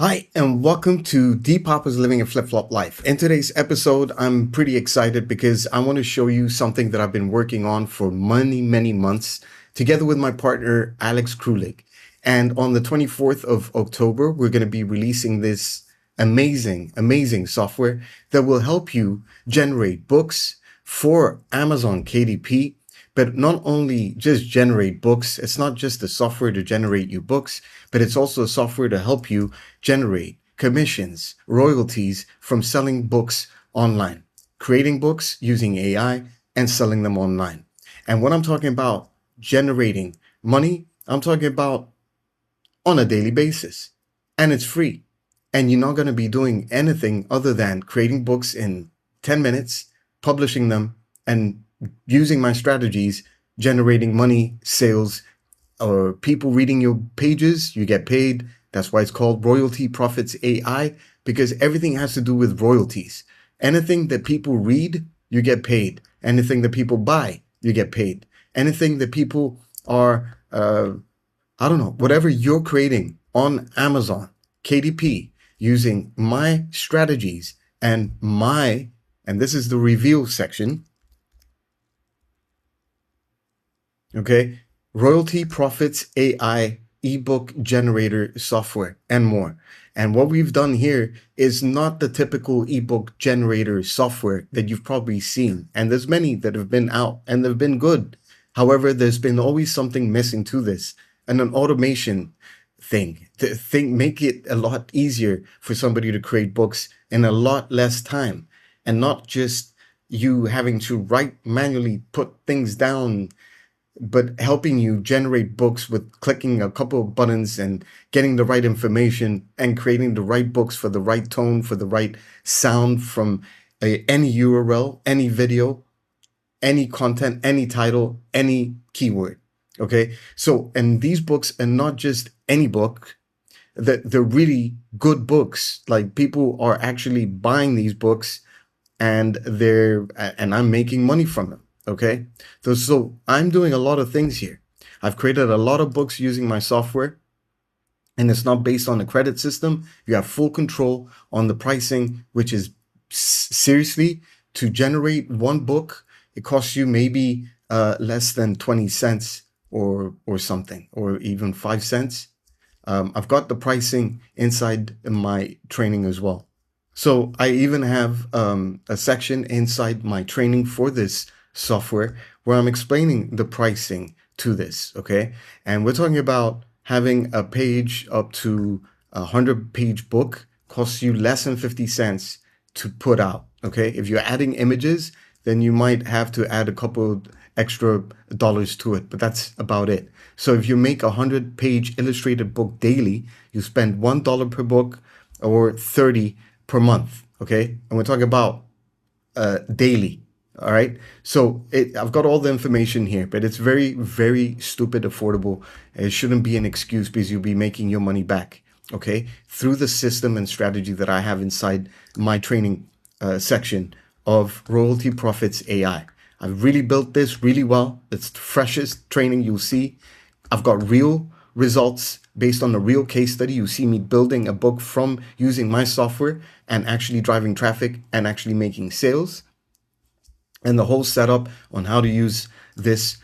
Hi, and welcome to Papa's Living a Flip-Flop Life. In today's episode, I'm pretty excited because I want to show you something that I've been working on for many months together with my partner, Alex Krulik. And on the 24th of October, we're going to be releasing this amazing software that will help you generate books for Amazon KDP. But not only just generate books, it's not just the software to generate you books, but it's also a software to help you generate commissions, royalties from selling books online, creating books using AI and selling them online. And when I'm talking about generating money, I'm talking about on a daily basis. And it's free. And you're not going to be doing anything other than creating books in 10 minutes, publishing them, and using my strategies, generating money, sales, or people reading your pages, you get paid. That's why it's called Royalty Profits AI, because everything has to do with royalties. Anything that people read, you get paid. Anything that people buy, you get paid. Anything that people are, I don't know, whatever you're creating on Amazon, KDP, using my strategies and this is the reveal section, okay? Royalty Profits AI ebook generator software and more. And what we've done here is not the typical ebook generator software that you've probably seen. And there's many that have been out and they've been good. However, there's been always something missing to this, and an automation thing to make it a lot easier for somebody to create books in a lot less time, and not just you having to manually put things down, but helping you generate books with clicking a couple of buttons and getting the right information and creating the right books for the right tone, for the right sound from any URL, any video, any content, any title, any keyword. Okay. So, and these books are not just any book, they're really good books. Like, people are actually buying these books and I'm making money from them. Okay. So I'm doing a lot of things here. I've created a lot of books using my software, and it's not based on a credit system. You have full control on the pricing, which is seriously, to generate one book, it costs you maybe less than 20 cents or something, or even 5 cents. I've got the pricing inside my training as well. So I even have a section inside my training for this software where I'm explaining the pricing to this, okay? And we're talking about having a page up to a 100-page book costs you less than 50 cents to put out, okay? If you're adding images, then you might have to add a couple extra dollars to it, but that's about it. So if you make a 100-page illustrated book daily, you spend $1 per book or 30 per month, okay? And we're talking about daily, all right? So I've got all the information here, but it's very stupid affordable. It shouldn't be an excuse, because you'll be making your money back, okay? Through the system and strategy that I have inside my training section of Royalty Profits AI. I've really built this really well. It's the freshest training you'll see. I've got real results based on a real case study. You see me building a book from using my software and actually driving traffic and actually making sales, and the whole setup on how to use this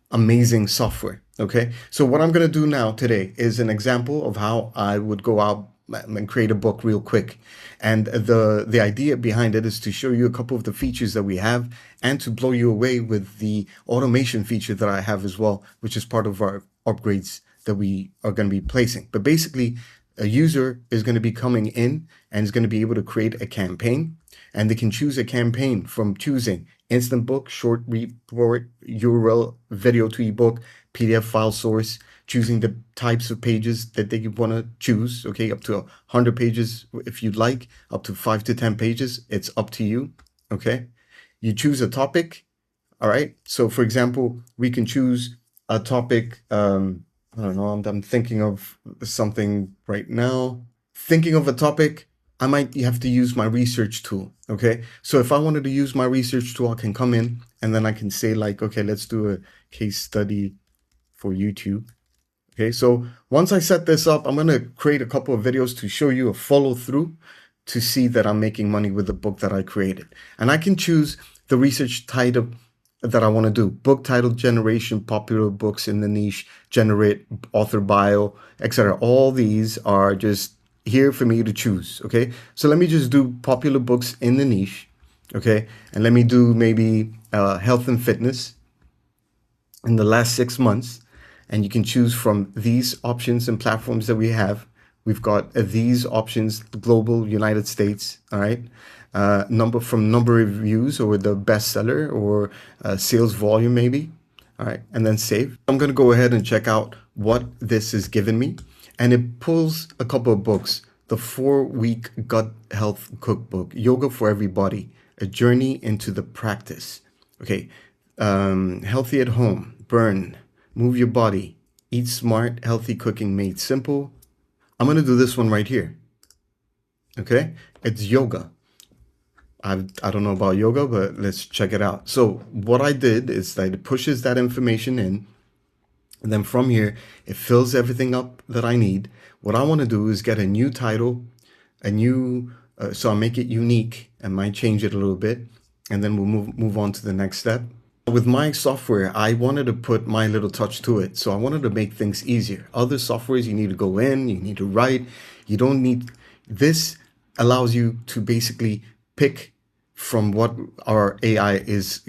amazing software. Okay. So what I'm going to do now today is an example of how I would go out and create a book real quick. And the idea behind it is to show you a couple of the features that we have, and to blow you away with the automation feature that I have as well, which is part of our upgrades that we are going to be placing. But basically, a user is going to be coming in and is going to be able to create a campaign, and they can choose a campaign from choosing instant book, short report, URL, video to ebook, PDF file source, choosing the types of pages that they want to choose, okay, up to 100 pages if you'd like, up to 5 to 10 pages, it's up to you, okay? You choose a topic, all right? So for example, we can choose a topic, I don't know, I'm thinking of something right now. Thinking of a topic, I might have to use my research tool, okay? So if I wanted to use my research tool, I can come in and then I can say like, okay, let's do a case study for YouTube. Okay, so once I set this up, I'm going to create a couple of videos to show you a follow through to see that I'm making money with the book that I created. And I can choose the research title that I want to do. Book title generation, popular books in the niche, generate author bio, etc. All these are just here for me to choose. Okay, so let me just do popular books in the niche. Okay, and let me do maybe health and fitness in the last 6 months. And you can choose from these options and platforms that we have. We've got these options, global, United States, all right? Number of reviews or the bestseller or sales volume maybe, all right? And then save. I'm gonna go ahead and check out what this has given me. And it pulls a couple of books. The 4-week gut health cookbook, Yoga for Everybody, a journey into the practice. Okay, healthy at home, burn, move your body, eat smart, healthy cooking made simple. I'm going to do this one right here. Okay, it's yoga. I don't know about yoga, but let's check it out. So what I did is that it pushes that information in, and then from here, it fills everything up that I need. What I want to do is get a new title, so I'll make it unique and might change it a little bit, and then we'll move on to the next step. With my software, I wanted to put my little touch to it. So I wanted to make things easier. Other softwares, you need to go in, you need to write. You don't need, this allows you to basically pick from what our AI is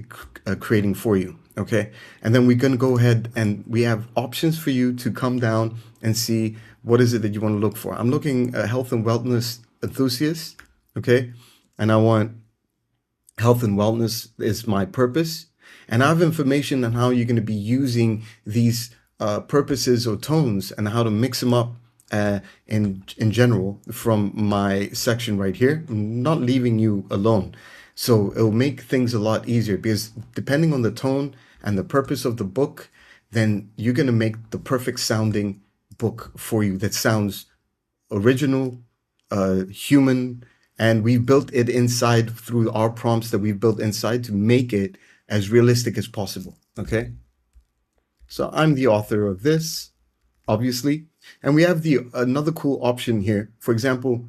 creating for you. Okay. And then we're going to go ahead and we have options for you to come down and see what is it that you want to look for. I'm looking at health and wellness enthusiast. Okay. And I want health and wellness is my purpose. And I have information on how you're going to be using these purposes or tones and how to mix them up in general from my section right here. I'm not leaving you alone. So it'll make things a lot easier because depending on the tone and the purpose of the book, then you're going to make the perfect sounding book for you that sounds original, human, and we've built it inside through our prompts that we've built inside to make it as realistic as possible. Okay. So I'm the author of this, obviously. And we have the another cool option here. For example,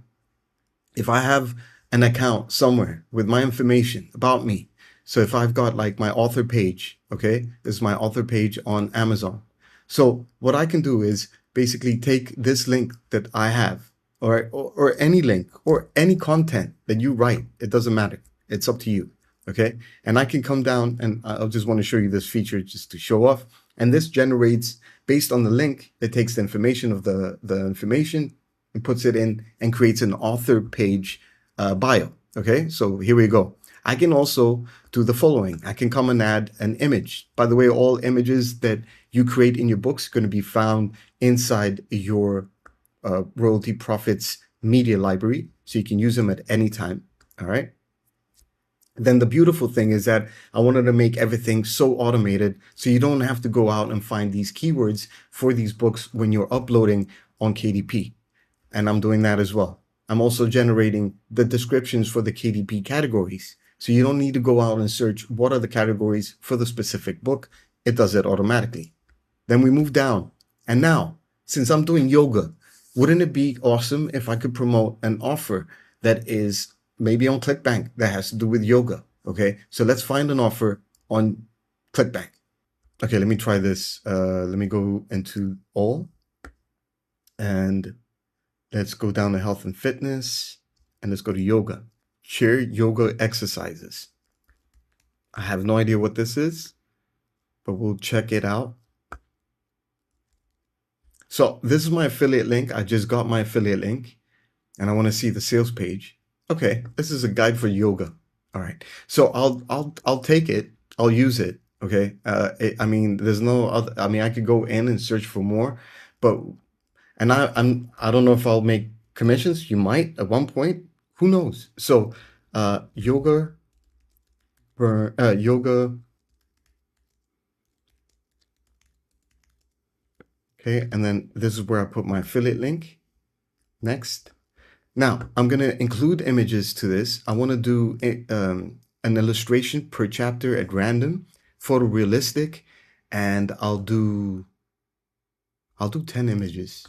if I have an account somewhere with my information about me. So if I've got like my author page, okay, this is my author page on Amazon. So what I can do is basically take this link that I have or any link or any content that you write. It doesn't matter. It's up to you. Okay. And I can come down and I'll just want to show you this feature just to show off. And this generates based on the link, it takes the information of the information and puts it in and creates an author page bio. Okay, so here we go. I can also do the following. I can come and add an image. By the way, all images that you create in your books are going to be found inside your royalty profits media library. So you can use them at any time. All right. Then the beautiful thing is that I wanted to make everything so automated so you don't have to go out and find these keywords for these books when you're uploading on KDP. And I'm doing that as well. I'm also generating the descriptions for the KDP categories. So you don't need to go out and search what are the categories for the specific book. It does it automatically. Then we move down. And now, since I'm doing yoga, wouldn't it be awesome if I could promote an offer that is maybe on ClickBank that has to do with yoga? Okay, so let's find an offer on ClickBank. Okay, let me try this. Let me go into all and let's go down to health and fitness and let's go to yoga. Share yoga exercises. I have no idea what this is, but we'll check it out. So this is my affiliate link. I just got my affiliate link and I want to see the sales page. Okay, this is a guide for yoga. All right. So I'll take it. I'll use it. Okay. I mean, there's no other, I mean, I could go in and search for more, but and I don't know if I'll make commissions. You might at one point. Who knows? So yoga yoga. Okay, and then this is where I put my affiliate link. Next. Now I'm gonna include images to this. I want to do an illustration per chapter at random, photorealistic, and I'll do I'll do 10 images.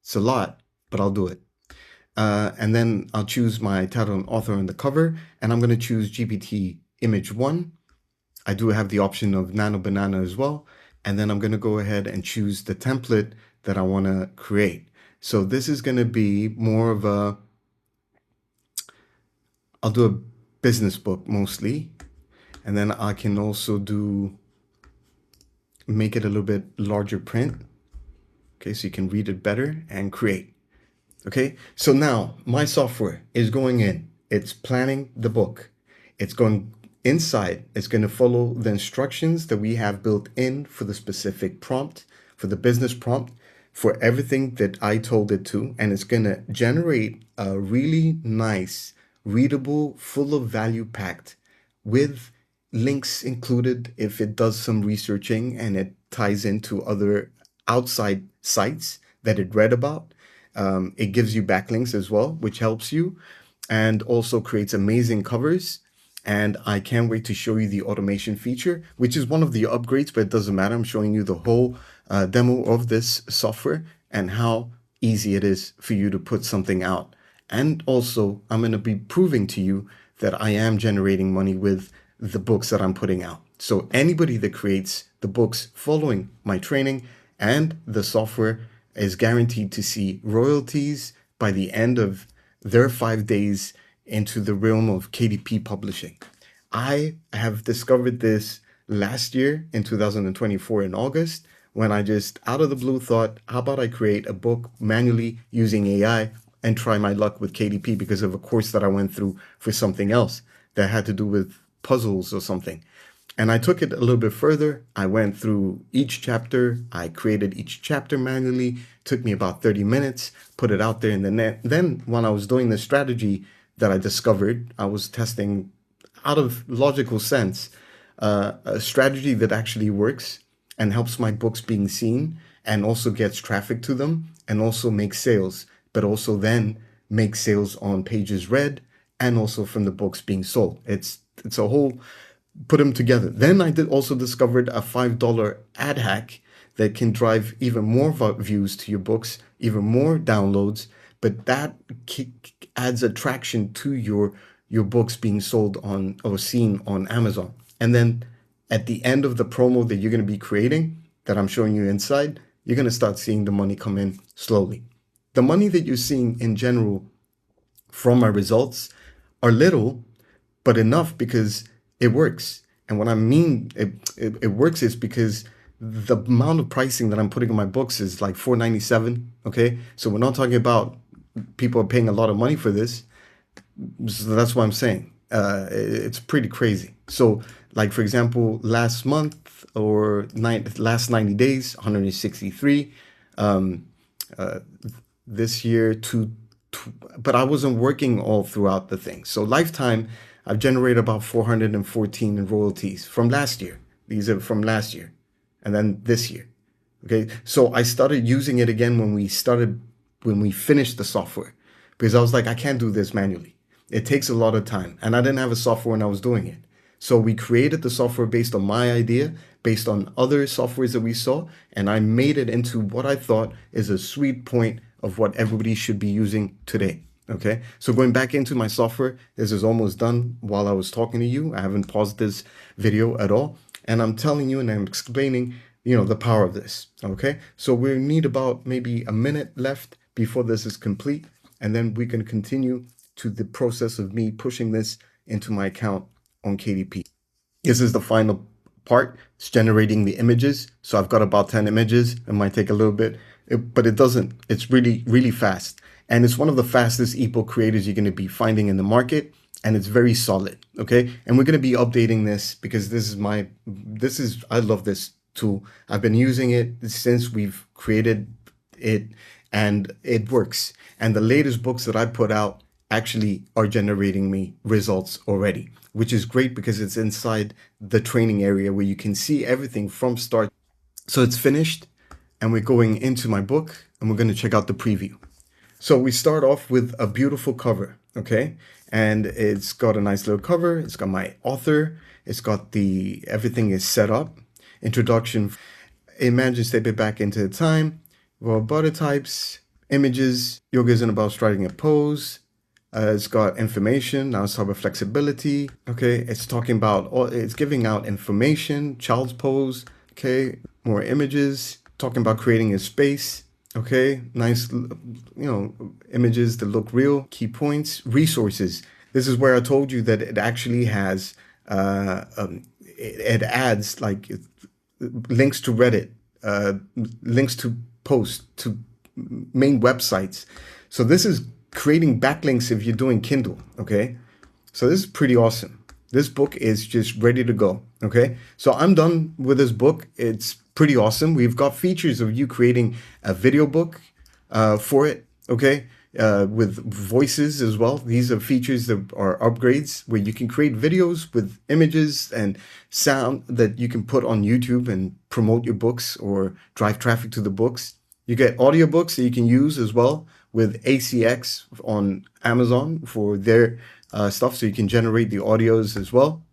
It's a lot, but I'll do it. And then I'll choose my title and author on the cover, and I'm going to choose GPT image 1. I do have the option of Nano Banana as well. And then I'm going to go ahead and choose the template that I want to create. So this is going to be more of a, I'll do a business book mostly. And then I can also make it a little bit larger print. Okay, so you can read it better and create. Okay, so now my software is going in. It's planning the book. It's going inside. It's going to follow the instructions that we have built in for the specific prompt, for the business prompt, for everything that I told it to. And it's going to generate a really nice, readable, full of value packed with links included if it does some researching and it ties into other outside sites that it read about. It gives you backlinks as well, which helps you, and also creates amazing covers. And I can't wait to show you the automation feature, which is one of the upgrades, but it doesn't matter. I'm showing you the whole demo of this software and how easy it is for you to put something out. And also, I'm going to be proving to you that I am generating money with the books that I'm putting out. So anybody that creates the books following my training and the software is guaranteed to see royalties by the end of their 5 days into the realm of KDP publishing. I have discovered this last year in 2024 in August when I just out of the blue thought, how about I create a book manually using AI and try my luck with KDP because of a course that I went through for something else that had to do with puzzles or something. And I took it a little bit further. I went through each chapter. I created each chapter manually. It took me about 30 minutes, put it out there in the net. Then when I was doing the strategy that I discovered, I was testing out of logical sense, a strategy that actually works and helps my books being seen and also gets traffic to them and also makes sales, but also then makes sales on pages read and also from the books being sold. It's a whole put them together. Then I also discovered a $5 ad hack that can drive even more views to your books, even more downloads, but that adds attraction to your books being sold on or seen on Amazon. And then at the end of the promo that you're going to be creating, that I'm showing you inside, you're going to start seeing the money come in slowly. The money that you're seeing in general from my results are little, but enough because it works. And what I mean it works is because the amount of pricing that I'm putting on my books is like $4.97. Okay, so we're not talking about people are paying a lot of money for this. So that's what I'm saying. It's pretty crazy. So, like for example, last month or last 90 days, 163. This year, but I wasn't working all throughout the thing. So lifetime, I've generated about 414 in royalties from last year. These are from last year, and then this year. Okay, so I started using it again when we finished the software, because I was like, I can't do this manually. It takes a lot of time, and I didn't have a software when I was doing it. So we created the software based on my idea, based on other softwares that we saw, and I made it into what I thought is a sweet point of what everybody should be using today. Okay, so going back into my software, this is almost done while I was talking to you. I haven't paused this video at all, and I'm telling you and I'm explaining, the power of this. Okay, so we need about maybe a minute left before this is complete, and then we can continue to the process of me pushing this into my account on KDP. This is the final part. It's generating the images. So I've got about 10 images. It might take a little bit, but it doesn't. It's really, really fast. And it's one of the fastest ebook creators you're going to be finding in the market. And it's very solid. Okay. And we're going to be updating this because I love this tool. I've been using it since we've created it and it works. And the latest books that I put out actually are generating me results already, which is great because it's inside the training area where you can see everything from start. So it's finished and we're going into my book and we're going to check out the preview. So we start off with a beautiful cover, okay? And it's got a nice little cover. It's got my author. It's got everything is set up. Introduction. Imagine stepping back into time. Well, body types, images, yoga isn't about striking a pose. It's got information. Now it's talking about flexibility. Okay, it's talking about, it's giving out information, child's pose. Okay, more images, talking about creating a space. Okay, nice, images that look real, key points, resources. This is where I told you that it actually has, it adds like links to Reddit, links to posts, to main websites. So this is creating backlinks if you're doing Kindle, okay? So this is pretty awesome. This book is just ready to go, okay? So I'm done with this book. It's pretty awesome. We've got features of you creating a video book for it, okay? With voices as well. These are features that are upgrades where you can create videos with images and sound that you can put on YouTube and promote your books or drive traffic to the books. You get audiobooks that you can use as well with ACX on Amazon for their stuff, so you can generate the audios as well.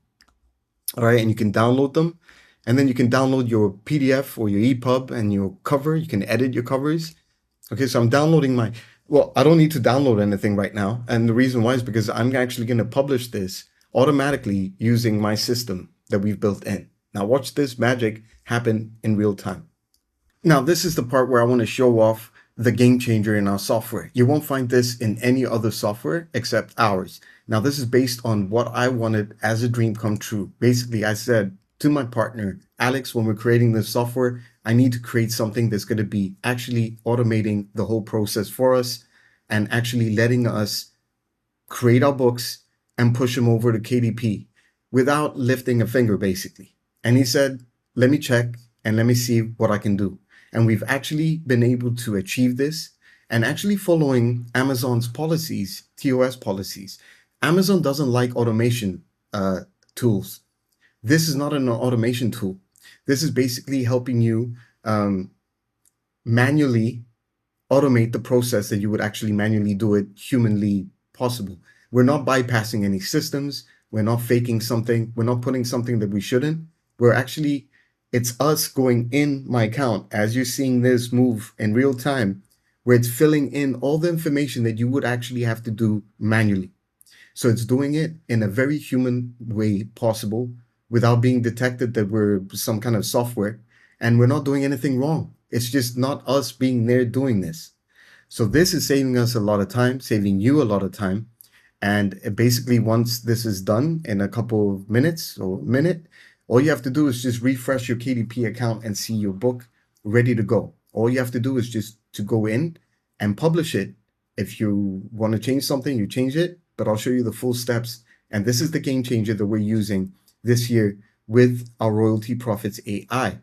All right, and you can download them. And then you can download your PDF or your EPUB and your cover. You can edit your covers. Okay, so I'm downloading well, I don't need to download anything right now. And the reason why is because I'm actually going to publish this automatically using my system that we've built in. Now watch this magic happen in real time. Now, this is the part where I want to show off the game changer in our software. You won't find this in any other software except ours. Now, this is based on what I wanted as a dream come true. Basically, I said to my partner, Alex, when we're creating this software, I need to create something that's going to be actually automating the whole process for us and actually letting us create our books and push them over to KDP without lifting a finger, basically. And he said, let me check and let me see what I can do. And we've actually been able to achieve this and actually following Amazon's policies, TOS policies. Amazon doesn't like automation tools. This is not an automation tool. This is basically helping you manually automate the process that you would actually manually do it humanly possible. We're not bypassing any systems. We're not faking something. We're not putting something that we shouldn't. We're actually, it's us going in my account as you're seeing this move in real time, where it's filling in all the information that you would actually have to do manually. So it's doing it in a very human way possible without being detected that we're some kind of software, and we're not doing anything wrong. It's just not us being there doing this. So this is saving us a lot of time, saving you a lot of time. And basically, once this is done in a couple of minutes or a minute, all you have to do is just refresh your KDP account and see your book ready to go. All you have to do is just to go in and publish it. If you want to change something, you change it, but I'll show you the full steps. And this is the game changer that we're using this year with our Royalty Profits AI.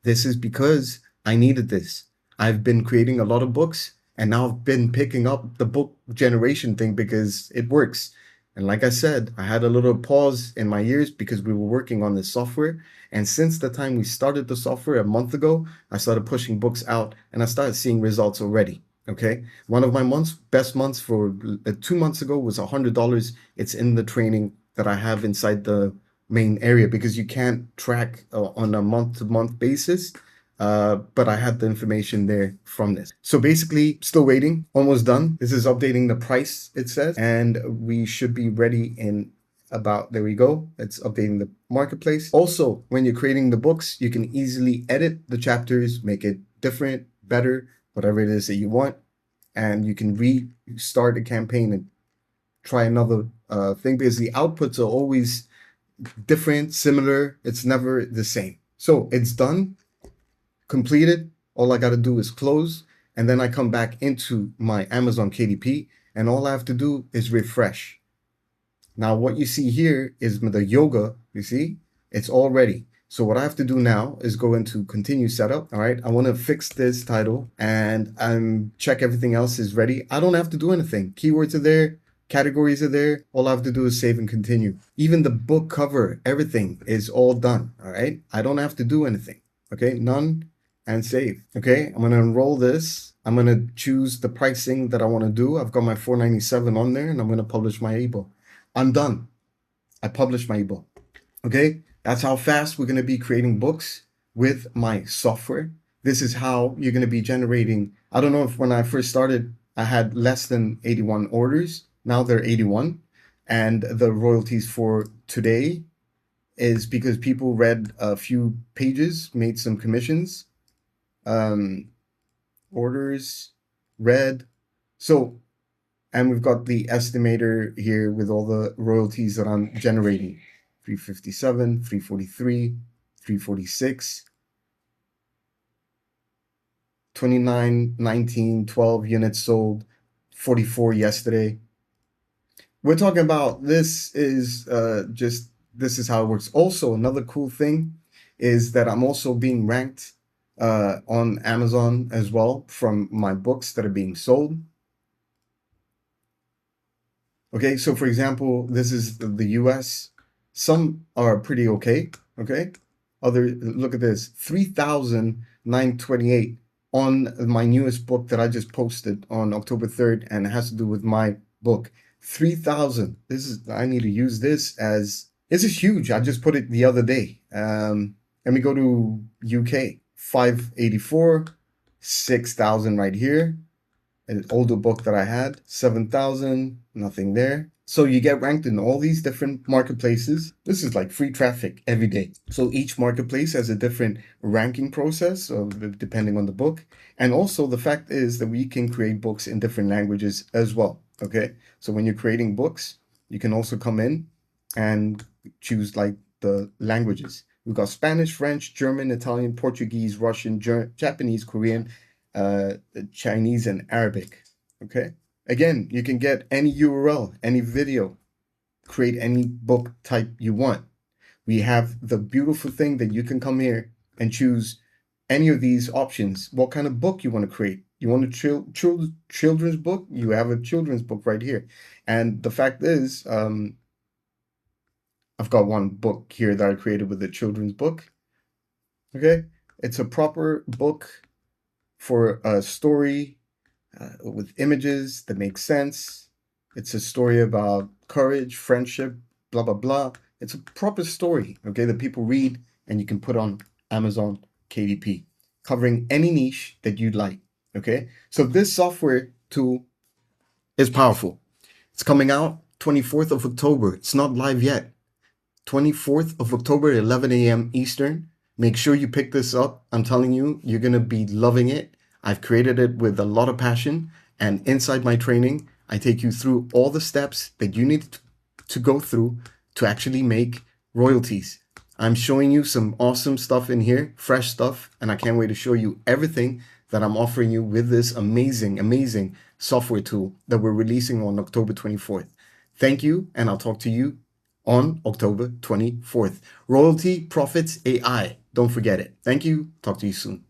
This is because I needed this. I've been creating a lot of books and now I've been picking up the book generation thing because it works. And like I said, I had a little pause in my years because we were working on this software. And since the time we started the software a month ago, I started pushing books out and I started seeing results already. Okay. One of my best months for 2 months ago was $100. It's in the training that I have inside the main area because you can't track on a month-to-month basis. But I had the information there from this. So basically, still waiting, almost done. This is updating the price, it says, and we should be ready in about, there we go. It's updating the marketplace. Also, when you're creating the books, you can easily edit the chapters, make it different, better, whatever it is that you want. And you can restart a campaign and try another thing because the outputs are always different, similar. It's never the same. So it's done. Completed. All I got to do is close, and then I come back into my Amazon KDP, and all I have to do is refresh. Now, what you see here is the yoga. You see, it's all ready. So what I have to do now is go into continue setup. All right, I want to fix this title and check everything else is ready. I don't have to do anything. Keywords are there. Categories are there. All I have to do is save and continue. Even the book cover, everything is all done. All right, I don't have to do anything. Okay, none. And save. Okay, I'm going to enroll this. I'm going to choose the pricing that I want to do. I've got my $4.97 on there and I'm going to publish my ebook. I'm done. I published my ebook. Okay, that's how fast we're going to be creating books with my software. This is how you're going to be generating. I don't know if when I first started, I had less than 81 orders. Now they're 81. And the royalties for today is because people read a few pages, made some commissions, um, orders, read. So, and we've got the estimator here with all the royalties that I'm generating. 357, 343, 346, 29, 19, 12 units sold, 44 yesterday. We're talking about this is just this is how it works. Also, another cool thing is that I'm also being ranked on Amazon as well from my books that are being sold. Okay, so for example, this is the US. Some are pretty okay. Okay, other look at this 3,928 on my newest book that I just posted on October 3rd, and it has to do with my book. 3,000. This is I need to use this as this is huge. I just put it the other day. Let me go to UK 584, 6,000 right here. An older book that I had, 7,000, nothing there. So you get ranked in all these different marketplaces. This is like free traffic every day. So each marketplace has a different ranking process, so depending on the book. And also the fact is that we can create books in different languages as well. Okay. So when you're creating books, you can also come in and choose like the languages. We've got Spanish, French, German, Italian, Portuguese, Russian, Japanese, Korean, uh, Chinese, and Arabic. Okay. Again, you can get any URL, any video, create any book type you want. We have the beautiful thing that you can come here and choose any of these options. What kind of book you want to create? You want a children's book? You have a children's book right here. And the fact is, I've got one book here that I created with a children's book. Okay. It's a proper book for a story with images that make sense. It's a story about courage, friendship, blah, blah, blah. It's a proper story, okay, that people read and you can put on Amazon KDP, covering any niche that you'd like, okay? So this software tool is powerful. It's coming out 24th of October. It's not live yet. 24th of October, 11 a.m. Eastern. Make sure you pick this up. I'm telling you, you're going to be loving it. I've created it with a lot of passion. And inside my training, I take you through all the steps that you need to go through to actually make royalties. I'm showing you some awesome stuff in here, fresh stuff, and I can't wait to show you everything that I'm offering you with this amazing, amazing software tool that we're releasing on October 24th. Thank you, and I'll talk to you on October 24th. Royalty Profits AI. Don't forget it. Thank you. Talk to you soon.